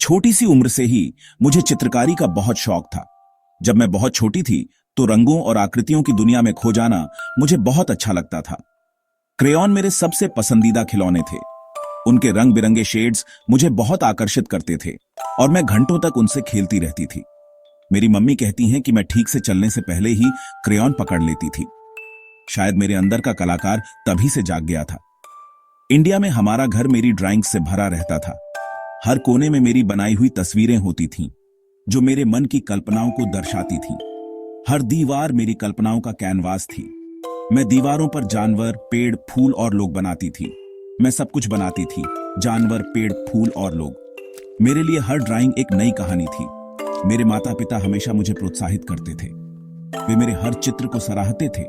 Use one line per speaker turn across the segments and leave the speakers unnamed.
छोटी सी उम्र से ही मुझे चित्रकारी का बहुत शौक था। जब मैं बहुत छोटी थी तो रंगों और आकृतियों की दुनिया में खो जाना मुझे बहुत अच्छा लगता था। क्रेयॉन मेरे सबसे पसंदीदा खिलौने थे। उनके रंग बिरंगे शेड्स मुझे बहुत आकर्षित करते थे और मैं घंटों तक उनसे खेलती रहती थी। मेरी मम्मी कहती हैं कि मैं ठीक से चलने से पहले ही क्रेयॉन पकड़ लेती थी। शायद मेरे अंदर का कलाकार तभी से जाग गया था। इंडिया में हमारा घर मेरी ड्राइंग से भरा रहता था। हर कोने में मेरी बनाई हुई तस्वीरें होती थीं, जो मेरे मन की कल्पनाओं को दर्शाती थीं। हर दीवार मेरी कल्पनाओं का कैनवास थी। मैं दीवारों पर जानवर, पेड़, फूल और लोग बनाती थी। मैं सब कुछ बनाती थी, जानवर, पेड़, फूल और लोग। मेरे लिए हर ड्राइंग एक नई कहानी थी। मेरे माता पिता हमेशा मुझे प्रोत्साहित करते थे। वे मेरे हर चित्र को सराहते थे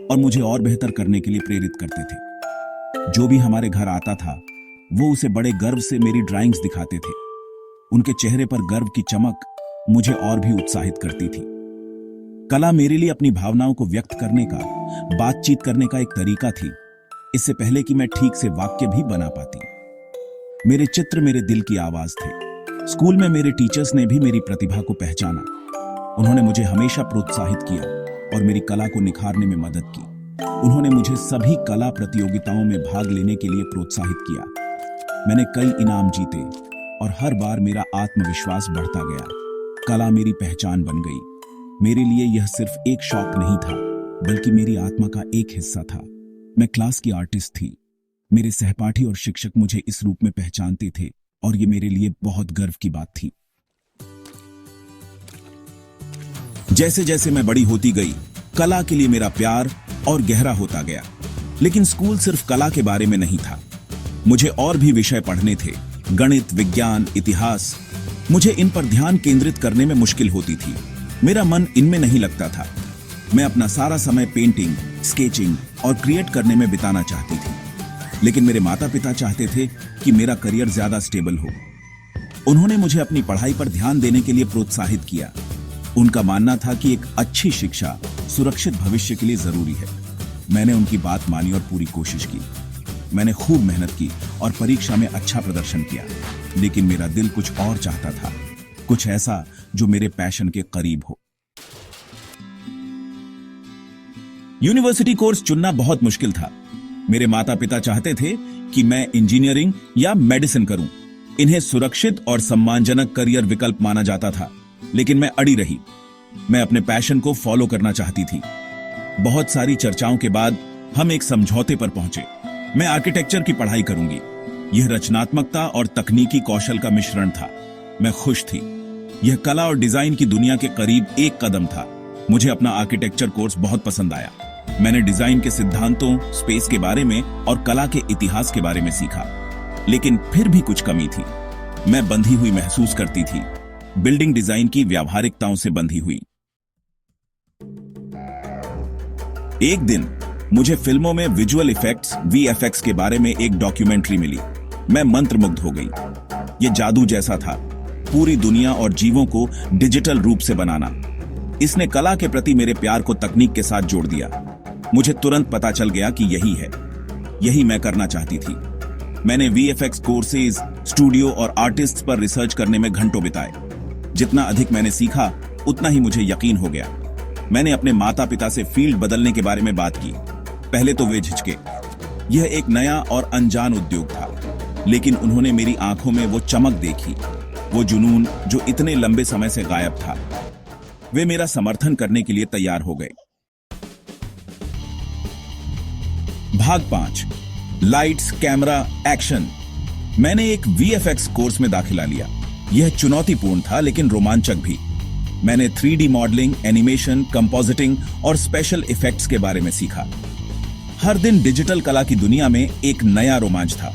और मुझे और बेहतर करने के लिए प्रेरित करते थे। जो भी हमारे घर आता था वो उसे बड़े गर्व से मेरी ड्राइंग्स दिखाते थे। उनके चेहरे पर गर्व की चमक मुझे और भी उत्साहित करती थी। कला मेरे लिए अपनी भावनाओं को व्यक्त करने का, बातचीत करने का एक तरीका थी, इससे पहले कि मैं ठीक से वाक्य भी बना पाती। मेरे चित्र मेरे दिल की आवाज थे। स्कूल में मेरे टीचर्स ने भी मेरी प्रतिभा को पहचाना। उन्होंने मुझे हमेशा प्रोत्साहित किया और मेरी कला को निखारने में मदद की। उन्होंने मुझे सभी कला प्रतियोगिताओं में भाग लेने के लिए प्रोत्साहित किया। मैंने कई इनाम जीते और हर बार मेरा आत्मविश्वास बढ़ता गया। कला मेरी पहचान बन गई। मेरे लिए यह सिर्फ एक शौक नहीं था, बल्कि मेरी आत्मा का एक हिस्सा था। मैं क्लास की आर्टिस्ट थी। मेरे सहपाठी और शिक्षक मुझे इस रूप में पहचानते थे और ये मेरे लिए बहुत गर्व की बात थी। जैसे जैसे मैं बड़ी होती गई, कला के लिए मेरा प्यार और गहरा होता गया। लेकिन स्कूल सिर्फ कला के बारे में नहीं था। मुझे और भी विषय पढ़ने थे, गणित, विज्ञान, इतिहास। मुझे इन पर ध्यान केंद्रित करने में मुश्किल होती थी। मेरा मन इनमें नहीं लगता था। मैं अपना सारा समय पेंटिंग, स्केचिंग और क्रिएट करने में बिताना चाहती थी। लेकिन मेरे माता पिता चाहते थे कि मेरा करियर ज्यादा स्टेबल हो। उन्होंने मुझे अपनी पढ़ाई पर ध्यान देने के लिए प्रोत्साहित किया। उनका मानना था कि एक अच्छी शिक्षा सुरक्षित भविष्य के लिए जरूरी है। मैंने उनकी बात मानी और पूरी कोशिश की। मैंने खूब मेहनत की और परीक्षा में अच्छा प्रदर्शन किया। लेकिन मेरा दिल कुछ और चाहता था, कुछ ऐसा जो मेरे पैशन के करीब हो। यूनिवर्सिटी कोर्स चुनना बहुत मुश्किल था। मेरे माता पिता चाहते थे कि मैं इंजीनियरिंग या मेडिसिन करूं। इन्हें सुरक्षित और सम्मानजनक करियर विकल्प माना जाता था, लेकिन मैं अड़ी रही। मैं अपने पैशन को फॉलो करना चाहती थी। बहुत सारी चर्चाओं के बाद हम एक समझौते पर पहुंचे। मैं आर्किटेक्चर की पढ़ाई करूंगी। यह रचनात्मकता और तकनीकी कौशल का मिश्रण था। मैं खुश थी। यह कला और डिजाइन की दुनिया के करीब एक कदम था। मुझे अपना आर्किटेक्चर कोर्स बहुत पसंद आया। मैंने डिजाइन के सिद्धांतों, स्पेस के बारे में और कला के इतिहास के बारे में सीखा। लेकिन फिर भी कुछ कमी थी। मैं बंधी हुई महसूस करती थी, बिल्डिंग डिजाइन की व्यावहारिकताओं से बंधी हुई। एक दिन मुझे फिल्मों में विजुअल इफेक्ट्स, वीएफएक्स के बारे में एक डॉक्यूमेंट्री मिली। मैं मंत्रमुग्ध हो गई। यह जादू जैसा था, पूरी दुनिया और जीवों को डिजिटल रूप से बनाना। इसने कला के प्रति मेरे प्यार को तकनीक के साथ जोड़ दिया। मुझे तुरंत पता चल गया कि यही मैं करना चाहती थी। मैंने वीएफएक्स कोर्सेज, स्टूडियो और आर्टिस्ट्स पर रिसर्च करने में घंटों बिताए। जितना अधिक मैंने सीखा, उतना ही मुझे यकीन हो गया। मैंने अपने माता पिता से फील्ड बदलने के बारे में बात की। पहले तो वे झिझके। यह एक नया और अनजान उद्योग था, लेकिन उन्होंने मेरी आंखों में वो चमक देखी, वो जुनून जो इतने लंबे समय से गायब था। वे मेरा समर्थन करने के लिए तैयार हो गए। भाग 5, लाइट्स, कैमरा, एक्शन। मैंने एक वीएफएक्स कोर्स में दाखिला लिया। यह चुनौतीपूर्ण था, लेकिन रोमांचक भी। मैंने 3D मॉडलिंग, एनिमेशन, कंपोजिटिंग और स्पेशल इफेक्ट्स के बारे में सीखा। हर दिन डिजिटल कला की दुनिया में एक नया रोमांच था।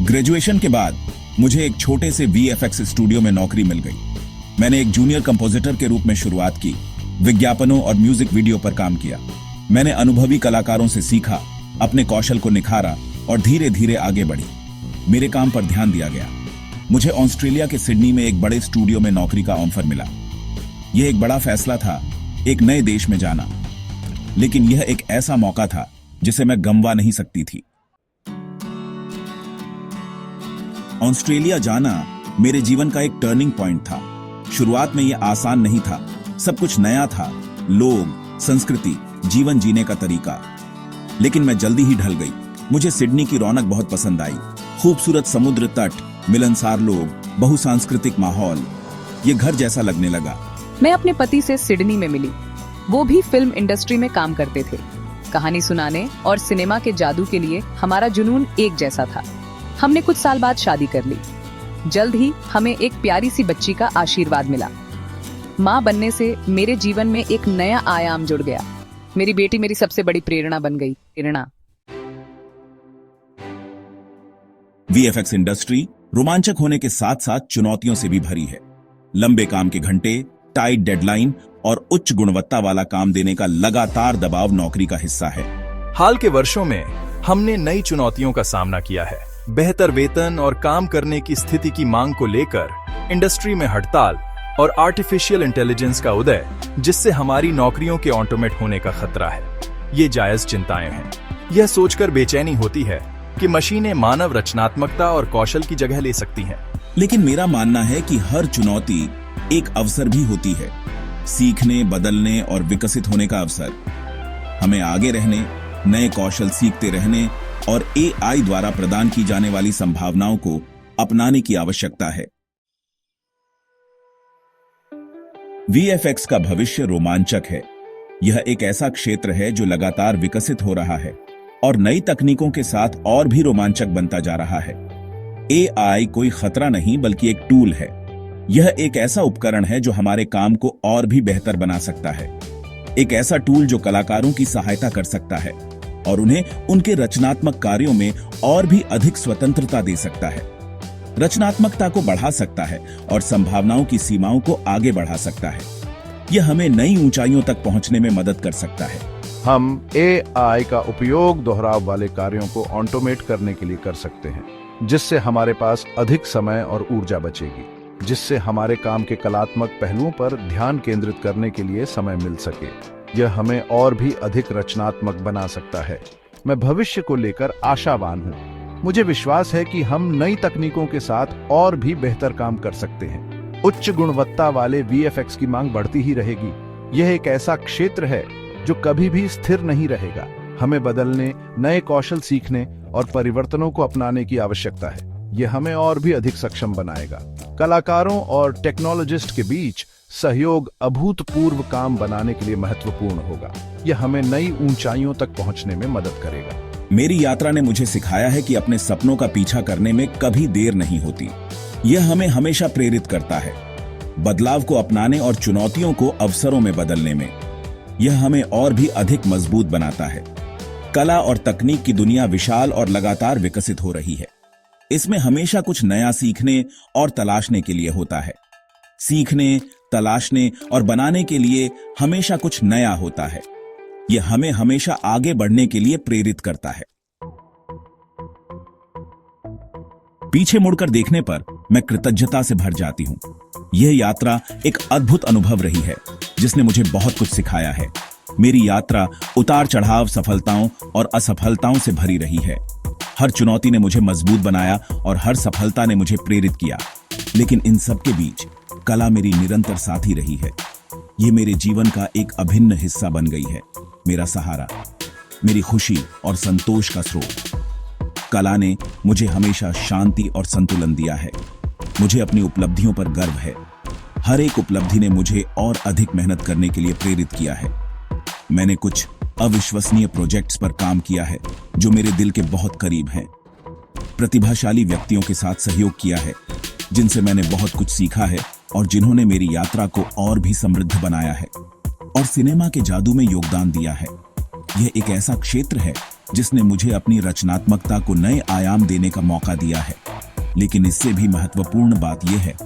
ग्रेजुएशन के बाद मुझे एक छोटे से वीएफएक्स स्टूडियो में नौकरी मिल गई। मैंने एक जूनियर कंपोजिटर के रूप में शुरुआत की, विज्ञापनों और म्यूजिक वीडियो पर काम किया। मैंने अनुभवी कलाकारों से सीखा, अपने कौशल को निखारा और धीरे धीरे आगे बढ़ी। मेरे काम पर ध्यान दिया गया। मुझे ऑस्ट्रेलिया के सिडनी में एक बड़े स्टूडियो में नौकरी का ऑफर मिला। यह एक बड़ा फैसला था, एक नए देश में जाना, लेकिन यह एक ऐसा मौका था जिसे मैं गंवा नहीं सकती थी। ऑस्ट्रेलिया जाना मेरे जीवन का एक टर्निंग पॉइंट था। शुरुआत में यह आसान नहीं था, सब कुछ नया था, लोग, संस्कृति, जीवन जीने का तरीका। लेकिन मैं जल्दी ही ढल गई। मुझे सिडनी की रौनक बहुत पसंद आई। खूबसूरत समुद्र तट, मिलनसार लोग, बहुसांस्कृतिक माहौल, ये घर जैसा लगने लगा।
मैं अपने पति से सिडनी में मिली। वो भी फिल्म इंडस्ट्री में काम करते थे। कहानी सुनाने और सिनेमा के जादू के लिए हमारा जुनून एक जैसा था। हमने कुछ साल बाद शादी कर ली। जल्द ही हमें एक प्यारी सी बच्ची का आशीर्वाद मिला। माँ बनने से मेरे जीवन में एक नया आयाम जुड़ गया। मेरी बेटी मेरी सबसे बड़ी प्रेरणा बन गई।
वीएफएक्स इंडस्ट्री रोमांचक होने के साथ साथ चुनौतियों से भी भरी है। लंबे काम के घंटे, टाइट डेडलाइन और उच्च गुणवत्ता वाला काम देने का लगातार दबाव नौकरी का हिस्सा है।
हाल के वर्षों में हमने नई चुनौतियों का सामना किया है। बेहतर वेतन और काम करने की स्थिति की मांग को लेकर इंडस्ट्री में हड़ताल और आर्टिफिशियल इंटेलिजेंस का उदय, जिससे हमारी नौकरियों के ऑटोमेट होने का खतरा है। ये जायज चिंताएं हैं। यह सोचकर बेचैनी होती है कि मशीनें मानव रचनात्मकता और कौशल की जगह ले सकती हैं।
लेकिन मेरा मानना है कि हर चुनौती एक अवसर भी होती है, सीखने, बदलने और विकसित होने का अवसर। हमें आगे रहने, नए कौशल सीखते रहने और एआई द्वारा प्रदान की जाने वाली संभावनाओं को अपनाने की आवश्यकता है। वीएफएक्स का भविष्य रोमांचक है। यह एक ऐसा क्षेत्र है जो लगातार विकसित हो रहा है और नई तकनीकों के साथ और भी रोमांचक बनता जा रहा है। एआई कोई खतरा नहीं बल्कि एक टूल है। यह एक ऐसा उपकरण है जो हमारे काम को और भी बेहतर बना सकता है। एक ऐसा टूल जो कलाकारों की सहायता कर सकता है और उन्हें उनके रचनात्मक कार्यों में और भी अधिक स्वतंत्रता दे सकता है, रचनात्मकता को बढ़ा सकता है और संभावनाओं की सीमाओं को आगे बढ़ा सकता है। यह हमें नई ऊंचाइयों तक पहुंचने में मदद कर सकता है।
हम एआई का उपयोग दोहराव वाले कार्यों को ऑटोमेट करने के लिए कर सकते हैं, जिससे हमारे पास अधिक समय और ऊर्जा बचेगी, जिससे हमारे काम के कलात्मक पहलुओं पर ध्यान केंद्रित करने के लिए समय मिल सके। यह हमें और भी अधिक रचनात्मक बना सकता है। मैं भविष्य को लेकर आशावान हूँ। मुझे विश्वास है कि हम नई तकनीकों के साथ और भी बेहतर काम कर सकते हैं। उच्च गुणवत्ता वाले वीएफएक्स की मांग बढ़ती ही रहेगी। यह एक ऐसा क्षेत्र है जो कभी भी स्थिर नहीं रहेगा। हमें बदलने, नए कौशल सीखने और परिवर्तनों को अपनाने की आवश्यकता है। यह हमें और भी अधिक सक्षम बनाएगा। कलाकारों और टेक्नोलॉजिस्ट के बीच सहयोग अभूतपूर्व काम बनाने के लिए महत्वपूर्ण होगा। यह हमें नई ऊंचाइयों तक पहुंचने में मदद करेगा।
मेरी यात्रा ने मुझे सिखाया है कि अपने सपनों का पीछा करने में कभी देर नहीं होती। यह हमें हमेशा प्रेरित करता है, बदलाव को अपनाने और चुनौतियों को अवसरों में बदलने में। यह हमें और भी अधिक मजबूत बनाता है। कला और तकनीक की दुनिया विशाल और लगातार विकसित हो रही है। इसमें हमेशा कुछ नया सीखने और तलाशने के लिए होता है। सीखने, तलाशने और बनाने के लिए हमेशा कुछ नया होता है। यह हमें हमेशा आगे बढ़ने के लिए प्रेरित करता है। पीछे मुड़कर देखने पर मैं कृतज्ञता से भर जाती हूं। यह यात्रा एक अद्भुत अनुभव रही है जिसने मुझे बहुत कुछ सिखाया है। मेरी यात्रा उतार चढ़ाव, सफलताओं और असफलताओं से भरी रही है। हर चुनौती ने मुझे मजबूत बनाया और हर सफलता ने मुझे प्रेरित किया। लेकिन इन सब के बीच कला मेरी निरंतर साथी रही है। ये मेरे जीवन का एक अभिन्न हिस्सा बन गई है, मेरा सहारा, मेरी खुशी और संतोष का स्रोत। कला ने मुझे हमेशा शांति और संतुलन दिया है। मुझे अपनी उपलब्धियों पर गर्व है। हर एक उपलब्धि ने मुझे और अधिक मेहनत करने के लिए प्रेरित किया है। मैंने कुछ अविश्वसनीय प्रोजेक्ट्स पर काम किया है जो मेरे दिल के बहुत करीब हैं। प्रतिभाशाली व्यक्तियों के साथ सहयोग किया है जिनसे मैंने बहुत कुछ सीखा है और जिन्होंने मेरी यात्रा को और भी समृद्ध बनाया है। और सिनेमा के जादू में योगदान दिया है। यह एक ऐसा क्षेत्र है जिसने मुझे अपनी रचनात्मकता को नए आयाम देने का मौका दिया है। लेकिन इससे भी महत्वपूर्ण बात यह है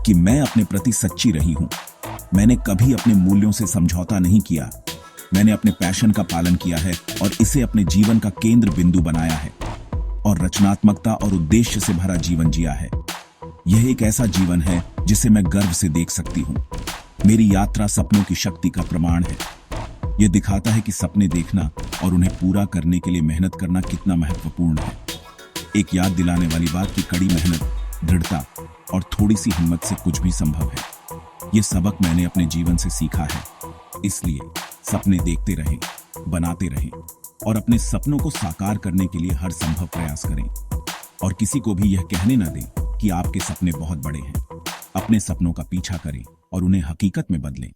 कि मैं अपने प्रति सच्ची रही हूं। मैंने कभी अपने मूल्यों से समझौता नहीं किया। मैंने अपने पैशन का पालन किया है और इसे अपने जीवन का केंद्र बिंदु बनाया है और रचनात्मकता और उद्देश्य से भरा जीवन जिया है। यह एक ऐसा जीवन है जिसे मैं गर्व से देख सकती हूँ। मेरी यात्रा सपनों की शक्ति का प्रमाण है। यह दिखाता है कि सपने देखना और उन्हें पूरा करने के लिए मेहनत करना कितना महत्वपूर्ण है। एक याद दिलाने वाली बात कि कड़ी मेहनत, दृढ़ता और थोड़ी सी हिम्मत से कुछ भी संभव है। ये सबक मैंने अपने जीवन से सीखा है। इसलिए सपने देखते रहें, बनाते रहें और अपने सपनों को साकार करने के लिए हर संभव प्रयास करें। और किसी को भी यह कहने ना दें कि आपके सपने बहुत बड़े हैं। अपने सपनों का पीछा करें और उन्हें हकीकत में बदलें।